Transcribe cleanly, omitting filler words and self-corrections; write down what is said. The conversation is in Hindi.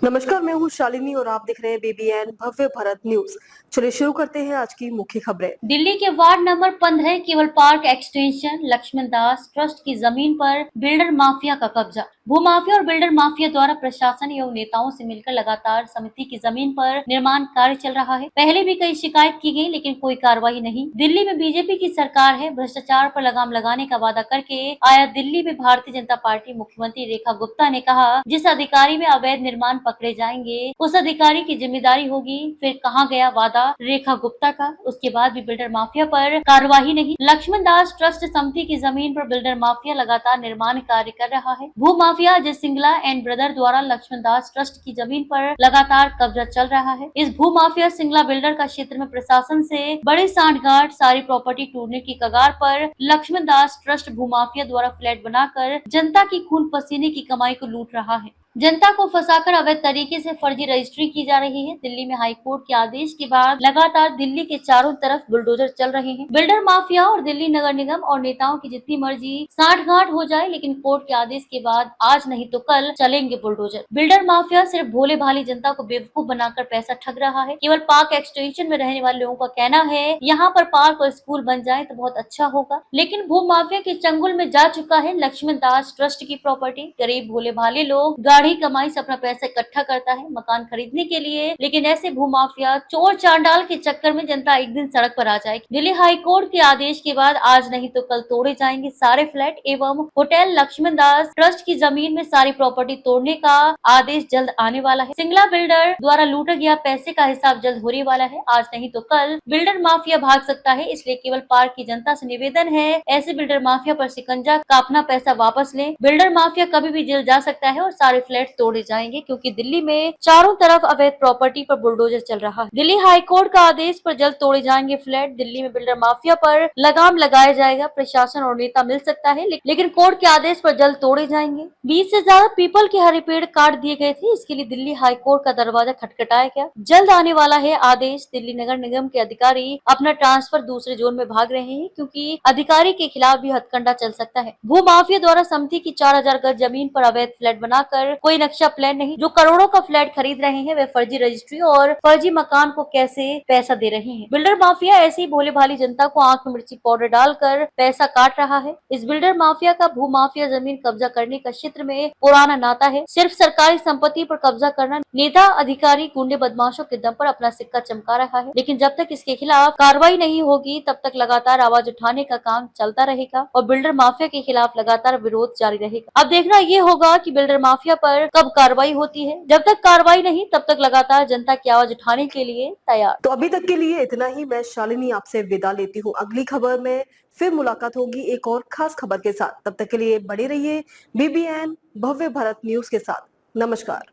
नमस्कार, मैं हूँ शालिनी और आप देख रहे हैं BBN भव्य भारत न्यूज। चलिए शुरू करते हैं आज की मुख्य खबरें। दिल्ली के वार्ड नंबर 15 केवल park extension Laxman Das trust की जमीन पर बिल्डर माफिया का कब्जा। भूमाफिया और बिल्डर माफिया द्वारा प्रशासन एवं नेताओं से मिलकर लगातार समिति की जमीन पर निर्माण कार्य चल रहा है। पहले भी कई शिकायत की गई लेकिन कोई कार्रवाई नहीं। दिल्ली में बीजेपी की सरकार है। भ्रष्टाचार पर लगाम लगाने का वादा करके आया दिल्ली में भारतीय जनता पार्टी मुख्यमंत्री रेखा गुप्ता ने कहा, जिस अधिकारी में अवैध निर्माण पकड़े जाएंगे उस अधिकारी की जिम्मेदारी होगी। फिर कहाँ गया वादा रेखा गुप्ता का? उसके बाद भी बिल्डर माफिया पर कार्रवाई नहीं। लक्ष्मण दास ट्रस्ट समिति की जमीन पर बिल्डर माफिया लगातार निर्माण कार्य कर रहा है। भू mafia Ajay Singla and brother द्वारा लक्ष्मण दास ट्रस्ट की जमीन पर लगातार कब्जा चल रहा है। इस भू माफिया सिंगला बिल्डर का क्षेत्र में प्रशासन से बड़ी सांठगांठ, सारी प्रॉपर्टी टूटने की कगार पर लक्ष्मण दास ट्रस्ट भू माफिया द्वारा फ्लैट बनाकर जनता की खून पसीने की कमाई को लूट रहा है। जनता को फंसाकर अवैध तरीके से फर्जी रजिस्ट्री की जा रही है। दिल्ली में हाई कोर्ट के आदेश के बाद लगातार दिल्ली के चारों तरफ बुलडोजर चल रहे हैं। बिल्डर माफिया और दिल्ली नगर निगम और नेताओं की जितनी मर्जी सांठगांठ हो जाए, लेकिन कोर्ट के आदेश के बाद आज नहीं तो कल चलेंगे बुलडोजर। बिल्डर माफिया सिर्फ भोले भाली जनता को बेवकूफ बनाकर पैसा ठग रहा है। केवल पार्क एक्सटेंशन में रहने वाले लोगों का कहना है यहाँ पर पार्क और स्कूल बन जाए तो बहुत अच्छा होगा, लेकिन भू माफिया के चंगुल में जा चुका है लक्ष्मण दास ट्रस्ट की प्रॉपर्टी। गरीब भोले भाले लोग गाड़ी कमाई से अपना पैसा इकट्ठा करता है मकान खरीदने के लिए, लेकिन ऐसे भूमाफिया चोर चांडाल के चक्कर में जनता एक दिन सड़क पर आ जाएगी। दिल्ली हाई कोर्ट के आदेश के बाद आज नहीं तो कल तोड़े जाएंगे सारे फ्लैट एवं होटल। लक्ष्मण दास ट्रस्ट की जमीन में सारी प्रॉपर्टी तोड़ने का आदेश जल्द आने वाला है। सिंगला बिल्डर द्वारा लूटा गया पैसे का हिसाब जल्द होने वाला है। आज नहीं तो कल बिल्डर माफिया भाग सकता है, इसलिए केवल पार्क की जनता से निवेदन है ऐसे बिल्डर माफिया पर शिकंजा का अपना पैसा वापस लें। बिल्डर माफिया कभी भी जेल जा सकता है और सारे फ्लैट तोड़े जाएंगे, क्योंकि दिल्ली में चारों तरफ अवैध प्रॉपर्टी पर बुलडोजर चल रहा है। दिल्ली हाई कोर्ट का आदेश पर जल्द तोड़े जाएंगे फ्लैट। दिल्ली में बिल्डर माफिया पर लगाम लगाया जाएगा। प्रशासन और नेता मिल सकता है, लेकिन कोर्ट के आदेश पर जल्द तोड़े जाएंगे। 20 से ज्यादा पीपल के हरे पेड़ काट दिए गए थे। इसके लिए दिल्ली हाई कोर्ट का दरवाजा खटखटाया गया। जल्द आने वाला है आदेश। दिल्ली नगर निगम के अधिकारी अपना ट्रांसफर दूसरे जोन में भाग रहे हैं, क्योंकि अधिकारी के खिलाफ भी हथकंडा चल सकता है। भू माफिया द्वारा समिति की 4000 गज जमीन पर अवैध फ्लैट बनाकर कोई नक्शा प्लान नहीं। जो करोड़ों का फ्लैट खरीद रहे हैं वे फर्जी रजिस्ट्री और फर्जी मकान को कैसे पैसा दे रहे हैं। बिल्डर माफिया ऐसी भोले भाली जनता को आंख में मिर्ची पाउडर डालकर पैसा काट रहा है। इस बिल्डर माफिया का भू माफिया जमीन कब्जा करने का क्षेत्र में पुराना नाता है। सिर्फ सरकारी संपत्ति पर कब्जा करना नेता, अधिकारी, गुंडे, बदमाशों के दम पर अपना सिक्का चमका रहा है। लेकिन जब तक इसके खिलाफ कार्रवाई नहीं होगी तब तक लगातार आवाज उठाने का काम चलता रहेगा और बिल्डर माफिया के खिलाफ लगातार विरोध जारी रहेगा। अब देखना ये होगा कि बिल्डर माफिया पर कब कार्रवाई होती है। जब तक कार्रवाई नहीं तब तक लगातार जनता की आवाज उठाने के लिए तैयार। तो अभी तक के लिए इतना ही। मैं शालिनी आपसे विदा लेती हूँ। अगली खबर में फिर मुलाकात होगी एक और खास खबर के साथ। तब तक के लिए बने रहिए BBN भव्य भारत न्यूज के साथ। नमस्कार।